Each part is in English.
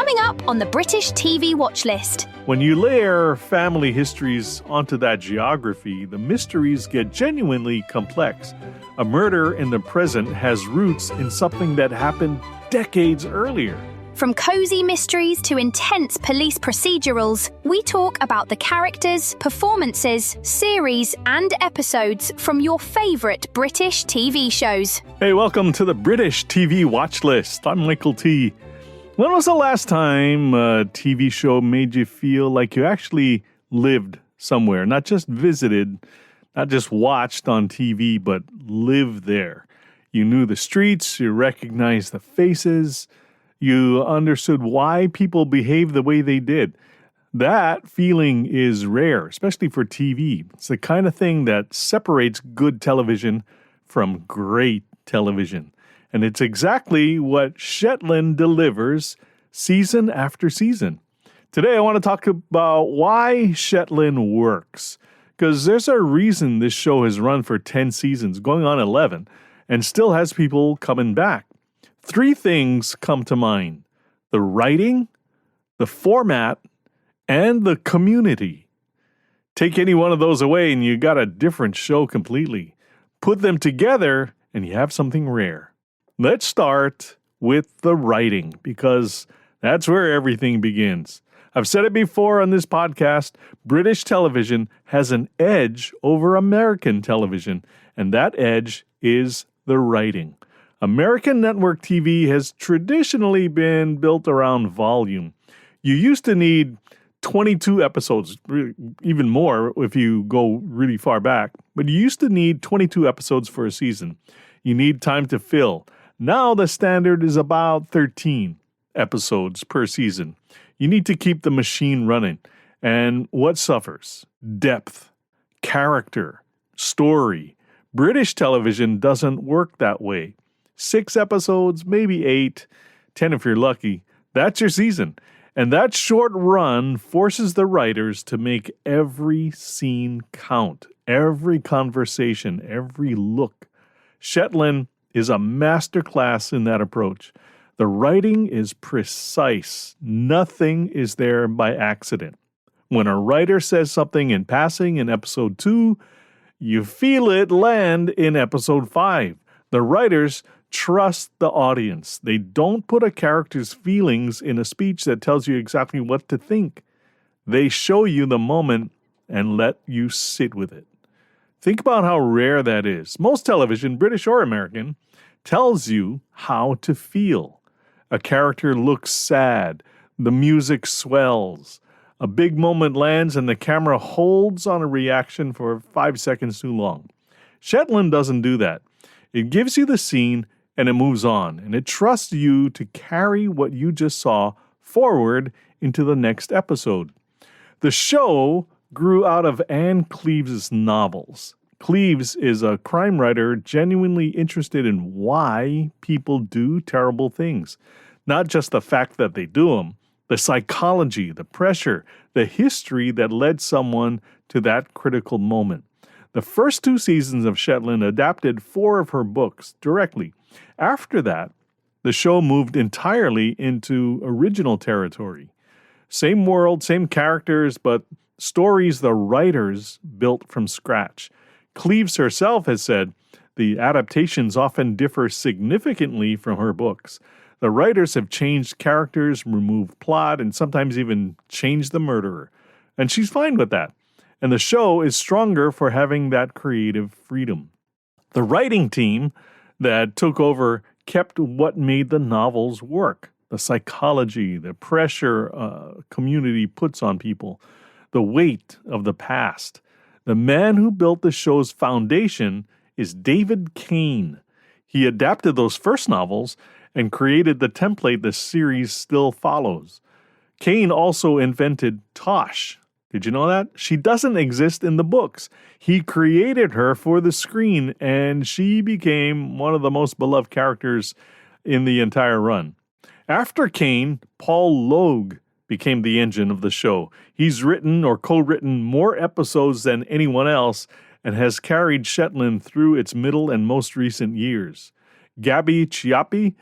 Coming up on the British TV watch list. When you layer family histories onto that geography, the mysteries get genuinely complex. A murder in the present has roots in something that happened decades earlier. From cozy mysteries to intense police procedurals, we talk about the characters, performances, series, and episodes from your favourite British TV shows. Hey, welcome to the British TV watch list. I'm Michael T. When was the last time a TV show made you feel like you actually lived somewhere? Not just visited, not just watched on TV, but lived there. You knew the streets, you recognized the faces, you understood why people behaved the way they did. That feeling is rare, especially for TV. It's the kind of thing that separates good television from great television. And it's exactly what Shetland delivers season after season. Today I want to talk about why Shetland works. Because there's a reason this show has run for 10 seasons, going on 11, and still has people coming back. 3 things come to mind: the writing, the format, and the community. Take any one of those away and you got a different show completely. Put them together and you have something rare. Let's start with the writing, because that's where everything begins. I've said it before on this podcast, British television has an edge over American television, and that edge is the writing. American network TV has traditionally been built around volume. You used to need 22 episodes, even more if you go really far back, but you used to need 22 episodes for a season. You need time to fill. Now the standard is about 13 episodes per season. You need to keep the machine running. And what suffers? Depth, character, story. British television doesn't work that way. 6 episodes, maybe 8, 10 if you're lucky. That's your season. And that short run forces the writers to make every scene count, every conversation, every look. Shetland is a masterclass in that approach. The writing is precise. Nothing is there by accident. When a writer says something in passing in episode 2, you feel it land in episode 5. The writers trust the audience. They don't put a character's feelings in a speech that tells you exactly what to think. They show you the moment and let you sit with it. Think about how rare that is. Most television, British or American, tells you how to feel. A character looks sad. The music swells. A big moment lands and the camera holds on a reaction for 5 seconds too long. Shetland doesn't do that. It gives you the scene and it moves on, and it trusts you to carry what you just saw forward into the next episode. The show grew out of Anne Cleeves' novels. Cleeves is a crime writer genuinely interested in why people do terrible things. Not just the fact that they do them, the psychology, the pressure, the history that led someone to that critical moment. The first 2 seasons of Shetland adapted 4 of her books directly. After that, the show moved entirely into original territory. Same world, same characters, but stories the writers built from scratch. Cleeves herself has said the adaptations often differ significantly from her books. The writers have changed characters, removed plot, and sometimes even changed the murderer. And she's fine with that. And the show is stronger for having that creative freedom. The writing team that took over kept what made the novels work. The psychology, the pressure community puts on people, the weight of the past. The man who built the show's foundation is David Kane. He adapted those first novels and created the template the series still follows. Kane also invented Tosh. Did you know that? She doesn't exist in the books. He created her for the screen, and she became one of the most beloved characters in the entire run. After Kane, Paul Logue became the engine of the show. He's written or co-written more episodes than anyone else and has carried Shetland through its middle and most recent years. Gabby Chiappi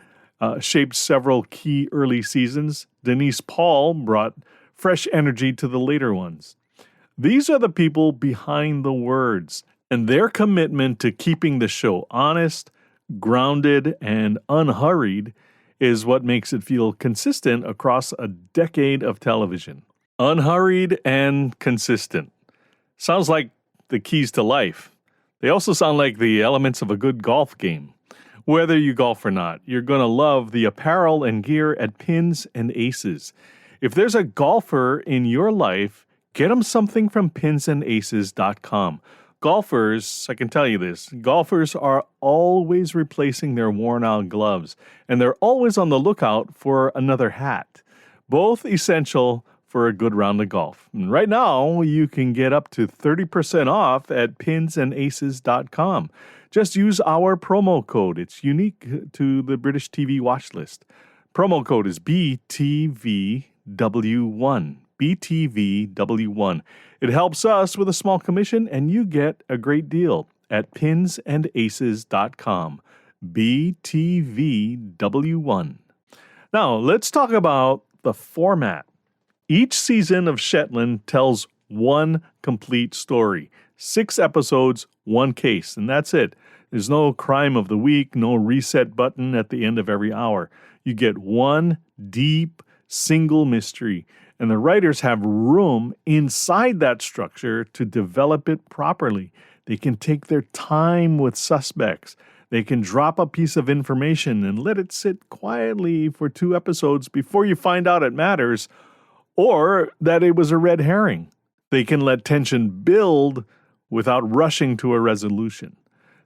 shaped several key early seasons. Denise Paul brought fresh energy to the later ones. These are the people behind the words, and their commitment to keeping the show honest, grounded, and unhurried is what makes it feel consistent across a decade of television. Unhurried and consistent. Sounds like the keys to life. They also sound like the elements of a good golf game. Whether you golf or not, you're going to love the apparel and gear at Pins and Aces. If there's a golfer in your life, get them something from pinsandaces.com. Golfers, I can tell you this, golfers are always replacing their worn-out gloves, and they're always on the lookout for another hat. Both essential for a good round of golf. And right now, you can get up to 30% off at pinsandaces.com. Just use our promo code. It's unique to the British TV watch list. Promo code is BTVW1. BTVW1. It helps us with a small commission, and you get a great deal at pinsandaces.com. BTVW1. Now, let's talk about the format. Each season of Shetland tells one complete story. 6 episodes, 1 case, and that's it. There's no crime of the week, no reset button at the end of every hour. You get one deep, single mystery, and the writers have room inside that structure to develop it properly. They can take their time with suspects. They can drop a piece of information and let it sit quietly for 2 episodes before you find out it matters, or that it was a red herring. They can let tension build without rushing to a resolution.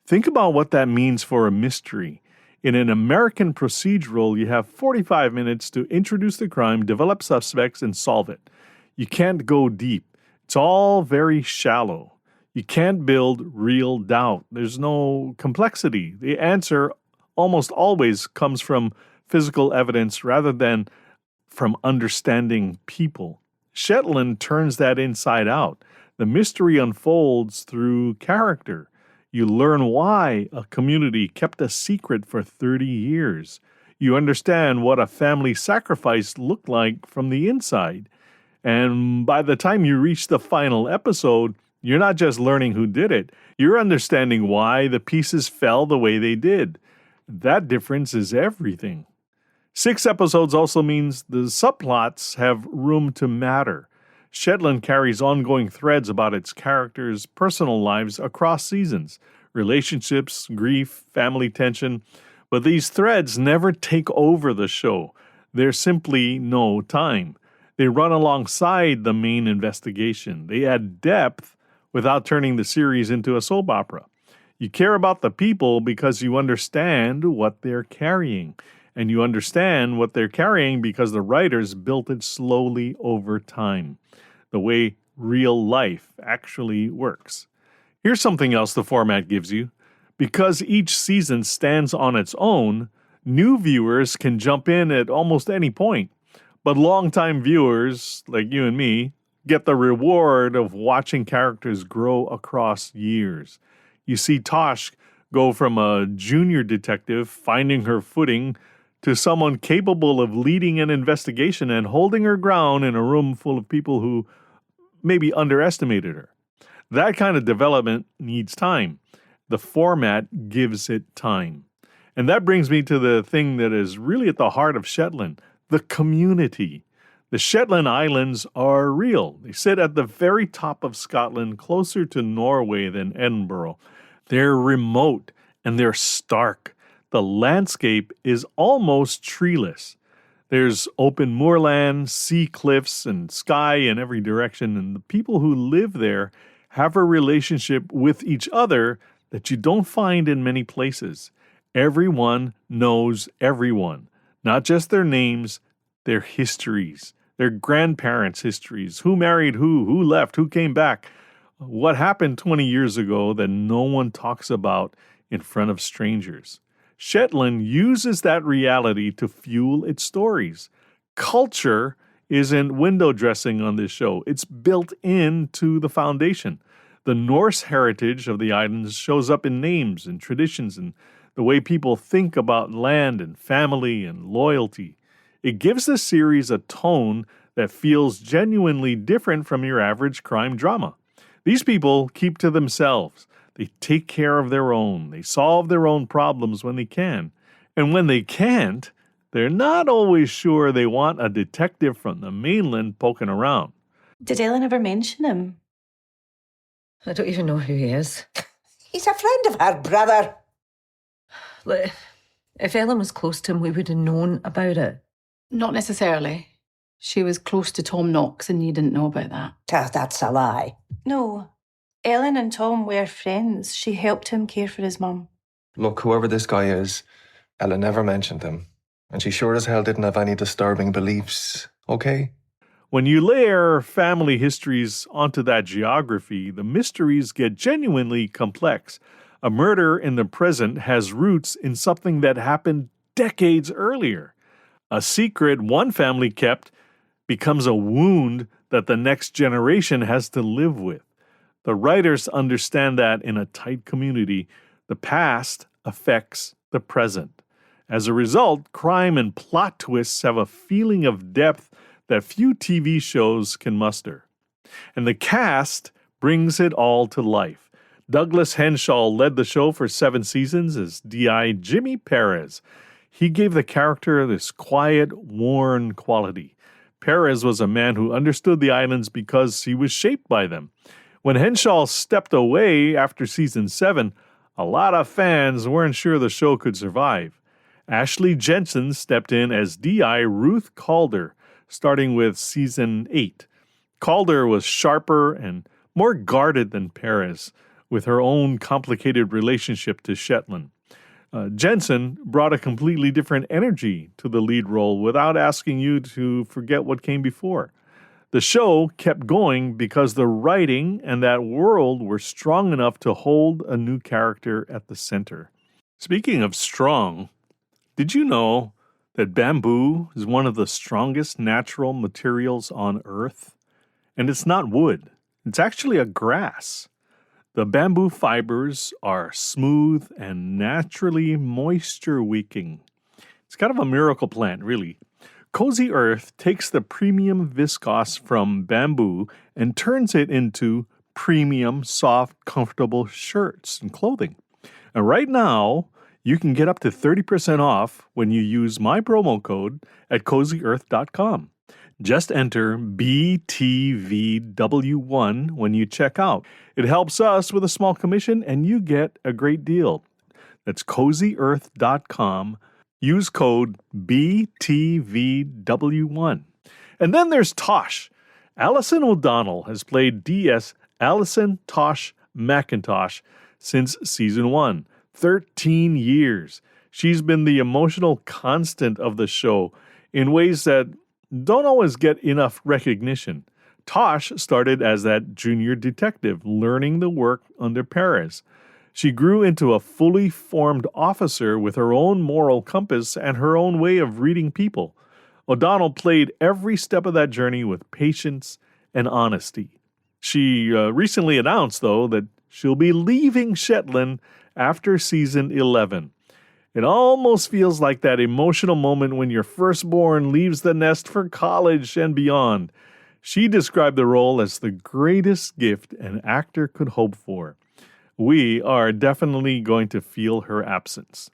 Think about what that means for a mystery. In an American procedural, you have 45 minutes to introduce the crime, develop suspects, and solve it. You can't go deep. It's all very shallow. You can't build real doubt. There's no complexity. The answer almost always comes from physical evidence rather than from understanding people. Shetland turns that inside out. The mystery unfolds through character. You learn why a community kept a secret for 30 years. You understand what a family sacrifice looked like from the inside. And by the time you reach the final episode, you're not just learning who did it. You're understanding why the pieces fell the way they did. That difference is everything. 6 episodes also means the subplots have room to matter. Shetland carries ongoing threads about its characters' personal lives across seasons, relationships, grief, family tension, but these threads never take over the show. There's simply no time. They run alongside the main investigation. They add depth without turning the series into a soap opera. You care about the people because you understand what they're carrying, and you understand what they're carrying because the writers built it slowly over time. The way real life actually works. Here's something else the format gives you. Because each season stands on its own, new viewers can jump in at almost any point. But longtime viewers, like you and me, get the reward of watching characters grow across years. You see Tosh go from a junior detective finding her footing to someone capable of leading an investigation and holding her ground in a room full of people who maybe underestimated her. That kind of development needs time. The format gives it time. And that brings me to the thing that is really at the heart of Shetland, the community. The Shetland Islands are real. They sit at the very top of Scotland, closer to Norway than Edinburgh. They're remote and they're stark. The landscape is almost treeless. There's open moorland, sea cliffs, and sky in every direction, and the people who live there have a relationship with each other that you don't find in many places. Everyone knows everyone, not just their names, their histories, their grandparents' histories, who married who left, who came back, what happened 20 years ago that no one talks about in front of strangers. Shetland uses that reality to fuel its stories. Culture isn't window dressing on this show. It's built into the foundation. The Norse heritage of the islands shows up in names and traditions and the way people think about land and family and loyalty. It gives the series a tone that feels genuinely different from your average crime drama. These people keep to themselves. They take care of their own. They solve their own problems when they can. And when they can't, they're not always sure they want a detective from the mainland poking around. Did Ellen ever mention him? I don't even know who he is. He's a friend of her brother. Look, if Ellen was close to him, we would have known about it. Not necessarily. She was close to Tom Knox and you didn't know about that. That's a lie. No. Ellen and Tom were friends. She helped him care for his mum. Look, whoever this guy is, Ella never mentioned him. And she sure as hell didn't have any disturbing beliefs, okay? When you layer family histories onto that geography, the mysteries get genuinely complex. A murder in the present has roots in something that happened decades earlier. A secret one family kept becomes a wound that the next generation has to live with. The writers understand that in a tight community, the past affects the present. As a result, crime and plot twists have a feeling of depth that few TV shows can muster. And the cast brings it all to life. Douglas Henshaw led the show for 7 seasons as D.I. Jimmy Perez. He gave the character this quiet, worn quality. Perez was a man who understood the islands because he was shaped by them. When Henshaw stepped away after season 7, a lot of fans weren't sure the show could survive. Ashley Jensen stepped in as D.I. Ruth Calder, starting with season 8. Calder was sharper and more guarded than Perez, with her own complicated relationship to Shetland. Jensen brought a completely different energy to the lead role without asking you to forget what came before. The show kept going because the writing and that world were strong enough to hold a new character at the center. Speaking of strong, did you know that bamboo is one of the strongest natural materials on Earth? And it's not wood. It's actually a grass. The bamboo fibers are smooth and naturally moisture-wicking. It's kind of a miracle plant, really. Cozy Earth takes the premium viscose from bamboo and turns it into premium, soft, comfortable shirts and clothing. And right now, you can get up to 30% off when you use my promo code at CozyEarth.com. Just enter BTVW1 when you check out. It helps us with a small commission and you get a great deal. That's CozyEarth.com. Use code BTVW1. And then there's Tosh. Alison O'Donnell has played DS Alison Tosh McIntosh since season 1. 13 years. She's been the emotional constant of the show in ways that don't always get enough recognition. Tosh started as that junior detective, learning the work under Perez. She grew into a fully formed officer with her own moral compass and her own way of reading people. O'Donnell played every step of that journey with patience and honesty. She recently announced, though, that she'll be leaving Shetland after season 11. It almost feels like that emotional moment when your firstborn leaves the nest for college and beyond. She described the role as the greatest gift an actor could hope for. We are definitely going to feel her absence.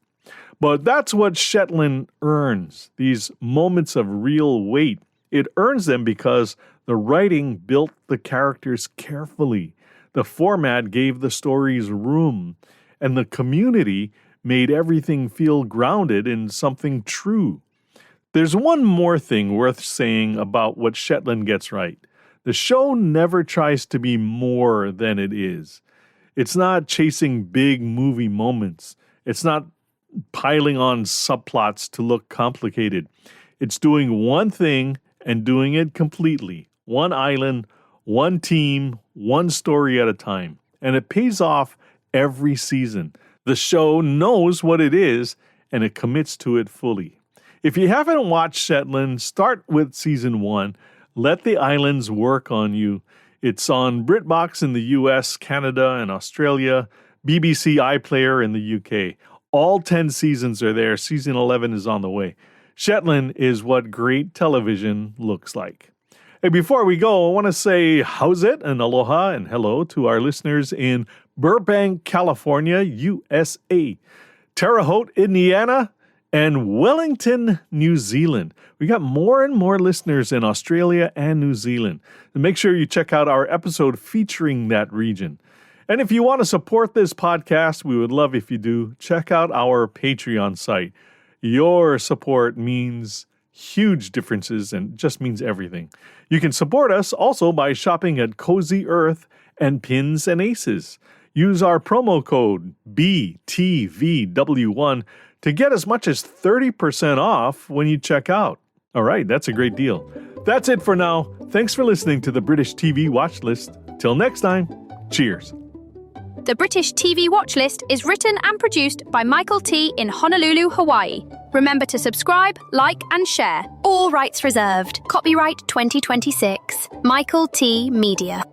But that's what Shetland earns, these moments of real weight. It earns them because the writing built the characters carefully. The format gave the stories room, and the community made everything feel grounded in something true. There's one more thing worth saying about what Shetland gets right. The show never tries to be more than it is. It's not chasing big movie moments. It's not piling on subplots to look complicated. It's doing one thing and doing it completely. One island, one team, one story at a time. And it pays off every season. The show knows what it is, and it commits to it fully. If you haven't watched Shetland, start with season 1. Let the islands work on you. It's on BritBox in the US, Canada, and Australia, BBC iPlayer in the UK. All 10 seasons are there. Season 11 is on the way. Shetland is what great television looks like. Hey, before we go, I want to say how's it and aloha and hello to our listeners in Burbank, California, USA, Terre Haute, Indiana, and Wellington, New Zealand. We got more and more listeners in Australia and New Zealand. And make sure you check out our episode featuring that region. And if you want to support this podcast, we would love if you do. Check out our Patreon site. Your support means huge differences and just means everything. You can support us also by shopping at Cozy Earth and Pins and Aces. Use our promo code BTVW1 to get as much as 30% off when you check out. All right, that's a great deal. That's it for now. Thanks for listening to the British TV Watch List. Till next time, cheers. The British TV Watch List is written and produced by Michael T. in Honolulu, Hawaii. Remember to subscribe, like, and share. All rights reserved. Copyright 2026. Michael T. Media.